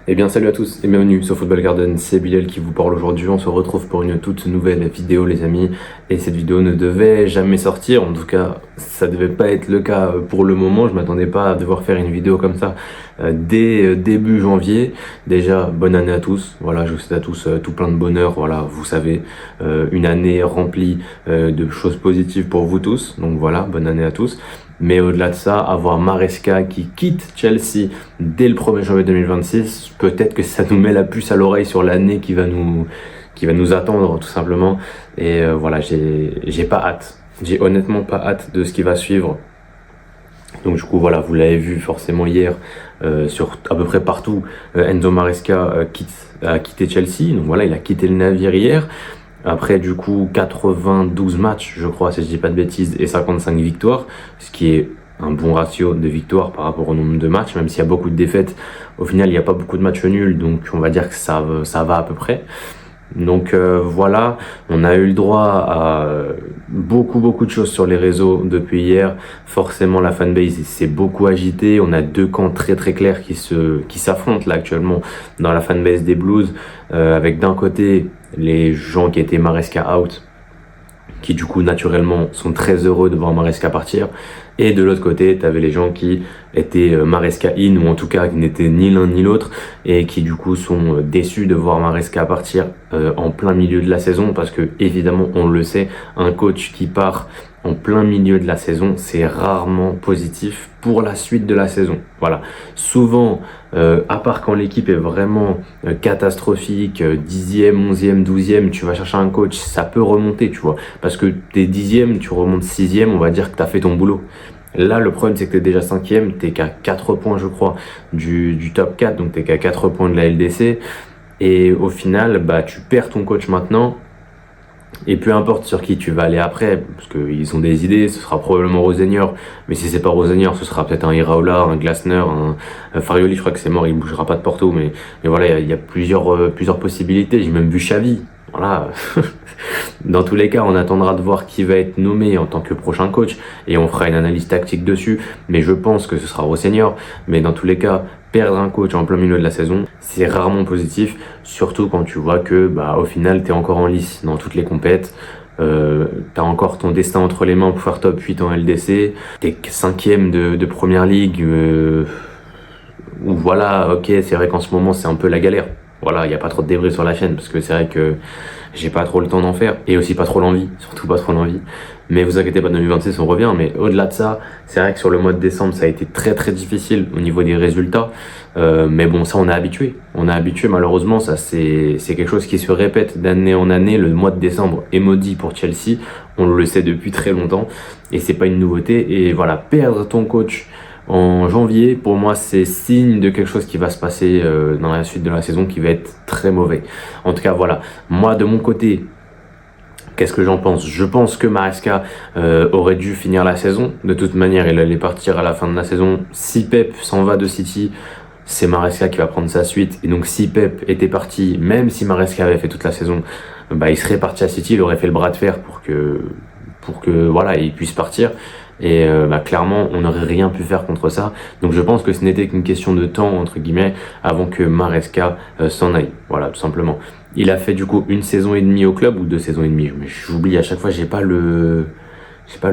Eh bien salut à tous et bienvenue sur Football Garden, c'est Bilal qui vous parle aujourd'hui. On se retrouve pour une toute nouvelle vidéo les amis, et cette vidéo ne devait jamais sortir, en tout cas ça devait pas être le cas pour le moment. Je m'attendais pas à devoir faire une vidéo comme ça dès début janvier. Déjà bonne année à tous, voilà, je vous souhaite à tous tout plein de bonheur, voilà, vous savez, une année remplie de choses positives pour vous tous, donc voilà, bonne année à tous. Mais au-delà de ça, avoir Maresca qui quitte Chelsea dès le 1er janvier 2026, peut-être que ça nous met la puce à l'oreille sur l'année qui va nous attendre tout simplement. Et voilà, j'ai pas hâte. J'ai honnêtement pas hâte de ce qui va suivre. Donc du coup voilà, vous l'avez vu forcément hier sur à peu près partout, Enzo Maresca a quitté Chelsea. Donc voilà, il a quitté le navire hier. Après, du coup, 92 matchs, je crois, si je dis pas de bêtises, et 55 victoires, ce qui est un bon ratio de victoires par rapport au nombre de matchs, même s'il y a beaucoup de défaites. Au final, il n'y a pas beaucoup de matchs nuls, donc on va dire que ça va à peu près. Donc voilà, on a eu le droit à beaucoup de choses sur les réseaux depuis hier. Forcément, la fanbase s'est beaucoup agitée. On a deux camps très clairs qui s'affrontent là actuellement dans la fanbase des Blues, avec d'un côté les gens qui étaient Maresca out, qui du coup naturellement sont très heureux de voir Maresca partir, et de l'autre côté tu avais les gens qui étaient Maresca in, ou en tout cas qui n'étaient ni l'un ni l'autre, et qui du coup sont déçus de voir Maresca partir en plein milieu de la saison, parce que évidemment on le sait, un coach qui part en plein milieu de la saison, c'est rarement positif pour la suite de la saison. Voilà. Souvent, à part quand l'équipe est vraiment catastrophique, 10e, 11e, 12e, tu vas chercher un coach, ça peut remonter, tu vois. Parce que t'es 10e, tu remontes 6e, on va dire que t'as fait ton boulot. Là, le problème, c'est que t'es déjà 5e, t'es qu'à 4 points, je crois, du top 4, donc t'es qu'à 4 points de la LDC. Et au final, bah, tu perds ton coach maintenant. Et peu importe sur qui tu vas aller après, parce qu'ils ont des idées, ce sera probablement Rosenior, mais si c'est pas Rosenior, ce sera peut-être un Iraola, un Glasner, un Farioli, je crois que c'est mort, il bougera pas de Porto, mais voilà, il y a plusieurs possibilités. J'ai même vu Xavi, voilà. Dans tous les cas, on attendra de voir qui va être nommé en tant que prochain coach, et on fera une analyse tactique dessus, mais je pense que ce sera Rosenior. Mais dans tous les cas, perdre un coach en plein milieu de la saison, c'est rarement positif, surtout quand tu vois que bah, au final, tu es encore en lice dans toutes les compètes. T'as encore ton destin entre les mains pour faire top 8 en LDC, t'es 5e de première ligue, où voilà, ok, c'est vrai qu'en ce moment c'est un peu la galère. Voilà, il n'y a pas trop de débris sur la chaîne, parce que c'est vrai que j'ai pas trop le temps d'en faire, et aussi pas trop l'envie, surtout pas trop l'envie. Mais vous inquiétez pas, 2026 on revient. Mais au-delà de ça, c'est vrai que sur le mois de décembre ça a été très difficile au niveau des résultats, mais bon, ça on est habitué, malheureusement. Ça c'est quelque chose qui se répète d'année en année. Le mois de décembre est maudit pour Chelsea, on le sait depuis très longtemps, et c'est pas une nouveauté. Et voilà, perdre ton coach en janvier, pour moi, c'est signe de quelque chose qui va se passer dans la suite de la saison, qui va être très mauvais. En tout cas, voilà. Moi, de mon côté, qu'est-ce que j'en pense? Je pense que Maresca aurait dû finir la saison. De toute manière, il allait partir à la fin de la saison. Si Pep s'en va de City, c'est Maresca qui va prendre sa suite. Et donc, si Pep était parti, même si Maresca avait fait toute la saison, bah, il serait parti à City, il aurait fait le bras de fer pour que voilà, il puisse partir. Et bah, clairement, on n'aurait rien pu faire contre ça. Donc je pense que ce n'était qu'une question de temps, entre guillemets, avant que Maresca s'en aille. Voilà, tout simplement. Il a fait du coup 1 saison et demie au club, ou 2 saisons et demie. Mais j'oublie à chaque fois, j'ai pas le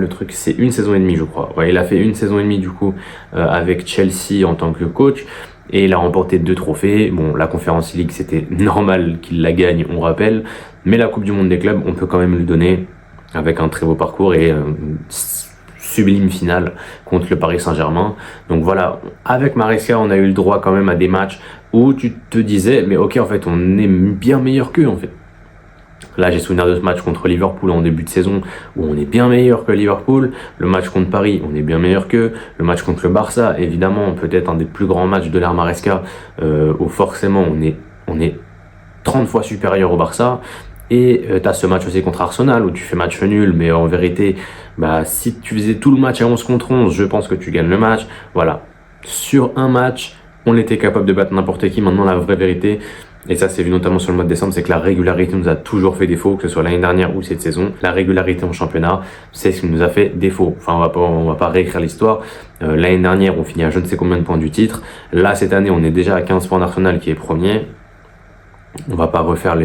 truc. C'est 1 saison et demie, je crois. Ouais, il a fait 1 saison et demie du coup avec Chelsea en tant que coach. Et il a remporté 2 trophées. Bon, la Conference League, c'était normal qu'il la gagne, on rappelle. Mais la Coupe du Monde des clubs, on peut quand même lui donner, avec un très beau parcours et sublime finale contre le Paris Saint-Germain. Donc voilà, avec Maresca, on a eu le droit quand même à des matchs où tu te disais, mais ok, en fait, on est bien meilleur qu'eux, en fait. Là, j'ai souvenir de ce match contre Liverpool en début de saison, où on est bien meilleur que Liverpool. Le match contre Paris, on est bien meilleur qu'eux. Le match contre le Barça, évidemment, peut-être un des plus grands matchs de l'ère Maresca, où forcément on est 30 fois supérieur au Barça. Et t'as ce match aussi contre Arsenal où tu fais match nul, mais en vérité, bah, si tu faisais tout le match à 11 contre 11, je pense que tu gagnes le match. Voilà. Sur un match, on était capable de battre n'importe qui. Maintenant, la vraie vérité, Et ça, c'est vu notamment sur le mois de décembre, c'est que la régularité nous a toujours fait défaut, que ce soit l'année dernière ou cette saison. La régularité en championnat, c'est ce qui nous a fait défaut. Enfin, on va pas réécrire l'histoire. L'année dernière, on finit à je ne sais combien de points du titre. Là, cette année, on est déjà à 15 points d'Arsenal qui est premier. On va pas refaire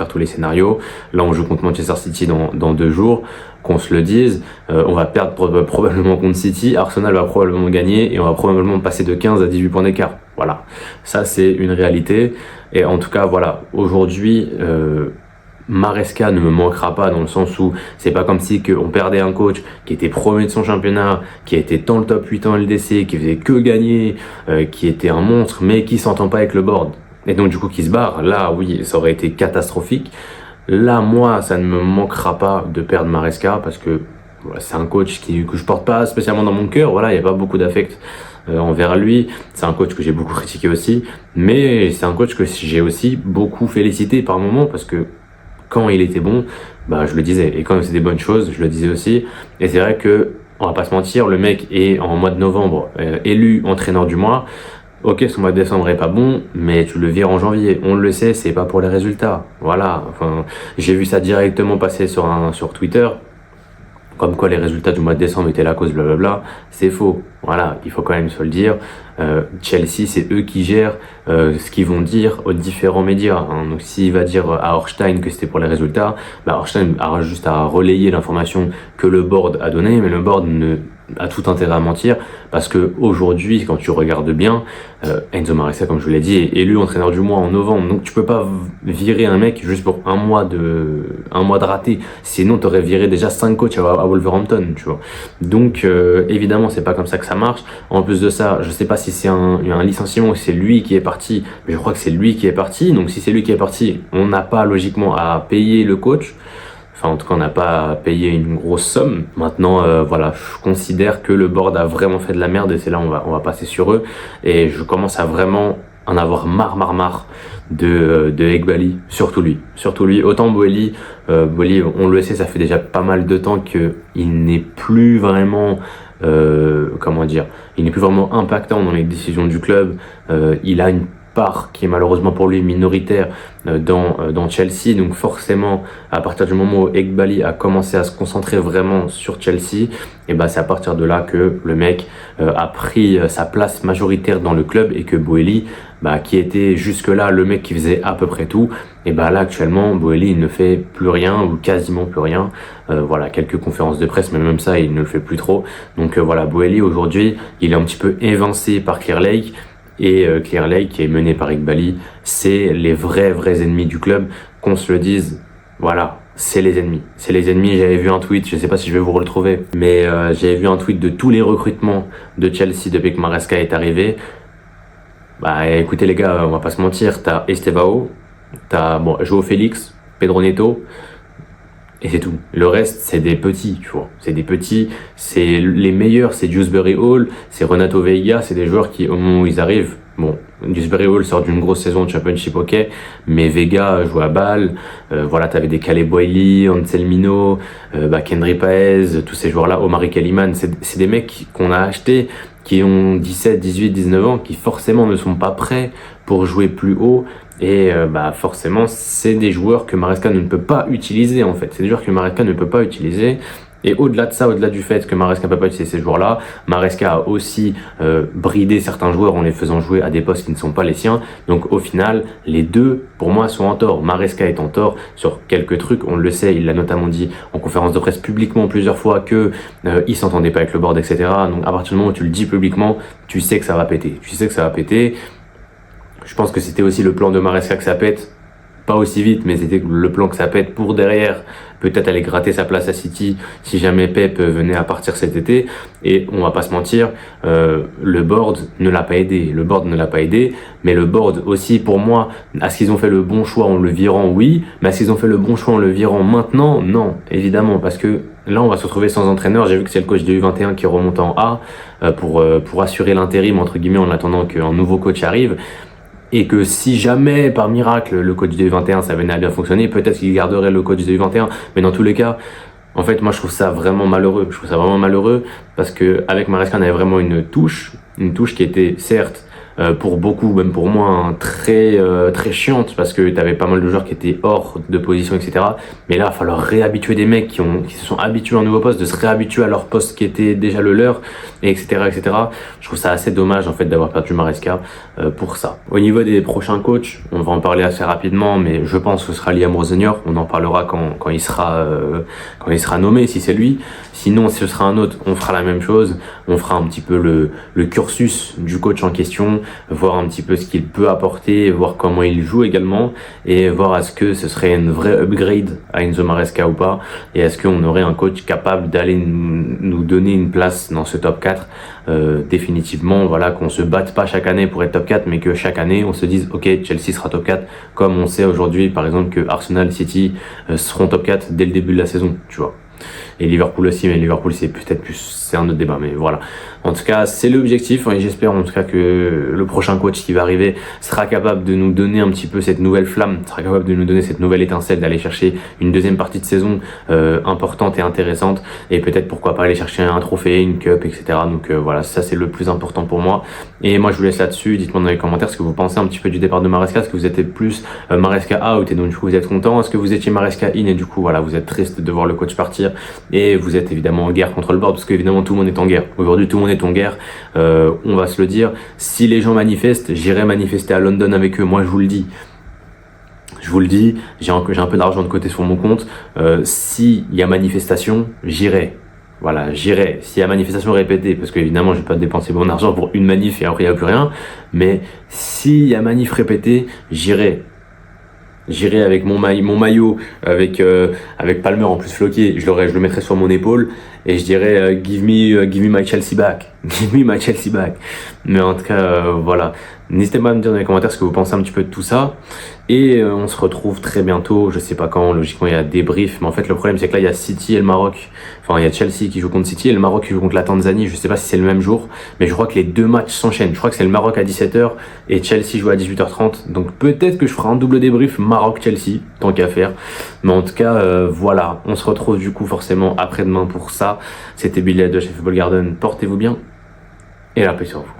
tous les scénarios. Là, on joue contre Manchester City dans 2 jours. Qu'on se le dise, on va perdre probablement contre City. Arsenal va probablement gagner et on va probablement passer de 15 à 18 points d'écart. Voilà. Ça, c'est une réalité. Et en tout cas, voilà. Aujourd'hui, Maresca ne me manquera pas dans le sens où c'est pas comme si on perdait un coach qui était premier de son championnat, qui était dans le top 8 en LDC, qui faisait que gagner, qui était un monstre, mais qui s'entend pas avec le board. Et donc du coup qui se barre, là oui ça aurait été catastrophique. Là moi ça ne me manquera pas de perdre Maresca parce que voilà, c'est un coach que je porte pas spécialement dans mon cœur, voilà, il n'y a pas beaucoup d'affect envers lui. C'est un coach que j'ai beaucoup critiqué aussi, mais c'est un coach que j'ai aussi beaucoup félicité par moments parce que quand il était bon, bah je le disais, et quand il faisait des bonnes choses, je le disais aussi. Et c'est vrai que on va pas se mentir, le mec est en mois de novembre élu entraîneur du mois. Ok, son mois de décembre est pas bon, mais tu le vires en janvier. On le sait, c'est pas pour les résultats. Voilà. Enfin, j'ai vu ça directement passer sur Twitter. Comme quoi les résultats du mois de décembre étaient la cause, blablabla. C'est faux. Voilà, il faut quand même se le dire. Chelsea, c'est eux qui gèrent ce qu'ils vont dire aux différents médias. Hein. Donc s'il va dire à Orstein que c'était pour les résultats, bah Orstein a juste à relayer l'information que le board a donnée, mais le board a tout intérêt à mentir parce que aujourd'hui, quand tu regardes bien, Enzo Maresca, comme je vous l'ai dit, est élu entraîneur du mois en novembre. Donc tu peux pas virer un mec juste pour un mois de raté. Sinon, tu aurais viré déjà 5 coachs à Wolverhampton, tu vois. Donc évidemment, c'est pas comme ça que ça marche. En plus de ça, je sais pas si c'est un licenciement ou si c'est lui qui est parti, mais je crois que c'est lui qui est parti. Donc si c'est lui qui est parti, on n'a pas logiquement à payer le coach. Enfin, en tout cas, on n'a pas à payer une grosse somme. Maintenant, voilà, je considère que le board a vraiment fait de la merde et c'est là on va passer sur eux. Et je commence à vraiment en avoir marre de Eghbali, surtout lui. Autant Boehly, on le sait, ça fait déjà pas mal de temps qu'il n'est plus vraiment, il n'est plus vraiment impactant dans les décisions du club. Il a une part qui est malheureusement pour lui minoritaire dans Chelsea, donc forcément à partir du moment où Eghbali a commencé à se concentrer vraiment sur Chelsea, et c'est à partir de là que le mec a pris sa place majoritaire dans le club et que Boehly, qui était jusque là le mec qui faisait à peu près tout, et là actuellement Boehly il ne fait plus rien ou quasiment plus rien. Voilà, quelques conférences de presse, mais même ça il ne le fait plus trop. Donc voilà, Boehly aujourd'hui il est un petit peu évincé par Clear Lake. Et Clear Lake, qui est mené par Eghbali, c'est les vrais ennemis du club. Qu'on se le dise, voilà, c'est les ennemis. C'est les ennemis. J'avais vu un tweet, je sais pas si je vais vous retrouver, mais j'avais vu un tweet de tous les recrutements de Chelsea depuis que Maresca est arrivé. Écoutez les gars, on va pas se mentir, t'as Estevao, t'as João Félix, Pedro Neto, et c'est tout. Le reste, c'est des petits, tu vois. C'est des petits, c'est les meilleurs, c'est Dewsbury Hall, c'est Renato Veiga, c'est des joueurs qui, au moment où ils arrivent, Dewsbury Hall sort d'une grosse saison de Championship, ok, mais Veiga joue à Bâle, voilà, t'avais des Caleb Boily, Anselmino, Kendry Paez, tous ces joueurs-là, Omari Kaliman, c'est des mecs qu'on a achetés, qui ont 17, 18, 19 ans, qui forcément ne sont pas prêts pour jouer plus haut. Et forcément, c'est des joueurs que Maresca ne peut pas utiliser en fait. C'est des joueurs que Maresca ne peut pas utiliser. Et au-delà de ça, au-delà du fait que Maresca ne peut pas utiliser ces joueurs-là, Maresca a aussi bridé certains joueurs en les faisant jouer à des postes qui ne sont pas les siens. Donc au final, les deux, pour moi, sont en tort. Maresca est en tort sur quelques trucs. On le sait, il l'a notamment dit en conférence de presse publiquement plusieurs fois que il s'entendait pas avec le board, etc. Donc à partir du moment où tu le dis publiquement, tu sais que ça va péter. Je pense que c'était aussi le plan de Maresca que ça pète. Pas aussi vite, mais c'était le plan que ça pète pour derrière. Peut-être aller gratter sa place à City si jamais Pep venait à partir cet été. Et on va pas se mentir, le board ne l'a pas aidé. Mais le board aussi, pour moi, est-ce qu'ils ont fait le bon choix en le virant? Oui. Mais est-ce qu'ils ont fait le bon choix en le virant maintenant? Non, évidemment. Parce que là, on va se retrouver sans entraîneur. J'ai vu que c'est le coach de U21 qui remonte en A pour assurer l'intérim, entre guillemets, en attendant qu'un nouveau coach arrive. Et que si jamais, par miracle, le coach de U21, ça venait à bien fonctionner, peut-être qu'il garderait le coach de U21. Mais dans tous les cas, en fait, moi, je trouve ça vraiment malheureux. Parce que avec Maresca, on avait vraiment une touche qui était, certes, pour beaucoup, même pour moi, hein, très chiante parce que t'avais pas mal de joueurs qui étaient hors de position, etc. Mais là, il va falloir réhabituer des mecs qui se sont habitués à un nouveau poste, de se réhabituer à leur poste qui était déjà le leur, et etc., etc. Je trouve ça assez dommage en fait d'avoir perdu Maresca pour ça. Au niveau des prochains coachs, on va en parler assez rapidement, mais je pense que ce sera Liam Rosenyor. On en parlera quand il sera nommé, si c'est lui. Sinon, si ce sera un autre, on fera la même chose. On fera un petit peu le cursus du coach en question, voir un petit peu ce qu'il peut apporter, voir comment il joue également, et voir est-ce que ce serait une vraie upgrade à Enzo Maresca ou pas, et est-ce qu'on aurait un coach capable d'aller nous donner une place dans ce top 4 définitivement, voilà, qu'on se batte pas chaque année pour être top 4, mais que chaque année on se dise ok, Chelsea sera top 4, comme on sait aujourd'hui par exemple que Arsenal, City seront top 4 dès le début de la saison, tu vois. Et Liverpool aussi, mais Liverpool c'est peut-être plus, c'est un autre débat, mais voilà. En tout cas, c'est l'objectif, et j'espère en tout cas que le prochain coach qui va arriver sera capable de nous donner un petit peu cette nouvelle flamme, sera capable de nous donner cette nouvelle étincelle, d'aller chercher une deuxième partie de saison importante et intéressante, et peut-être pourquoi pas aller chercher un trophée, une cup, etc. Donc voilà, ça c'est le plus important pour moi. Et moi je vous laisse là-dessus, dites-moi dans les commentaires ce que vous pensez un petit peu du départ de Maresca, est-ce que vous êtes plus Maresca out et donc du coup vous êtes content, est-ce que vous étiez Maresca in et du coup voilà, vous êtes triste de voir le coach partir, et vous êtes évidemment en guerre contre le board, parce qu'évidemment tout le monde est en guerre. Aujourd'hui tout le monde est en guerre, on va se le dire. Si les gens manifestent, j'irai manifester à London avec eux, moi je vous le dis. Je vous le dis, j'ai un peu d'argent de côté sur mon compte. S'il y a manifestation, j'irai. Voilà, j'irai. S'il y a manifestation répétée, parce qu'évidemment, je vais pas dépenser mon argent pour une manif et après il n'y a plus rien. Mais s'il y a manif répétée, j'irai. J'irai avec mon maillot, avec Palmer en plus floqué, je le mettrai sur mon épaule et je dirais give me my Chelsea back, give me my Chelsea back. Mais en tout cas, voilà. N'hésitez pas à me dire dans les commentaires ce que vous pensez un petit peu de tout ça. Et on se retrouve très bientôt, je sais pas quand, logiquement il y a des briefs, mais en fait le problème c'est que là il y a City et le Maroc, enfin il y a Chelsea qui joue contre City et le Maroc qui joue contre la Tanzanie, je sais pas si c'est le même jour, mais je crois que les deux matchs s'enchaînent, je crois que c'est le Maroc à 17h et Chelsea joue à 18h30, donc peut-être que je ferai un double débrief Maroc-Chelsea, tant qu'à faire, mais en tout cas voilà, on se retrouve du coup forcément après-demain pour ça. C'était Billy de chez Football Garden, portez-vous bien et la paix sur vous.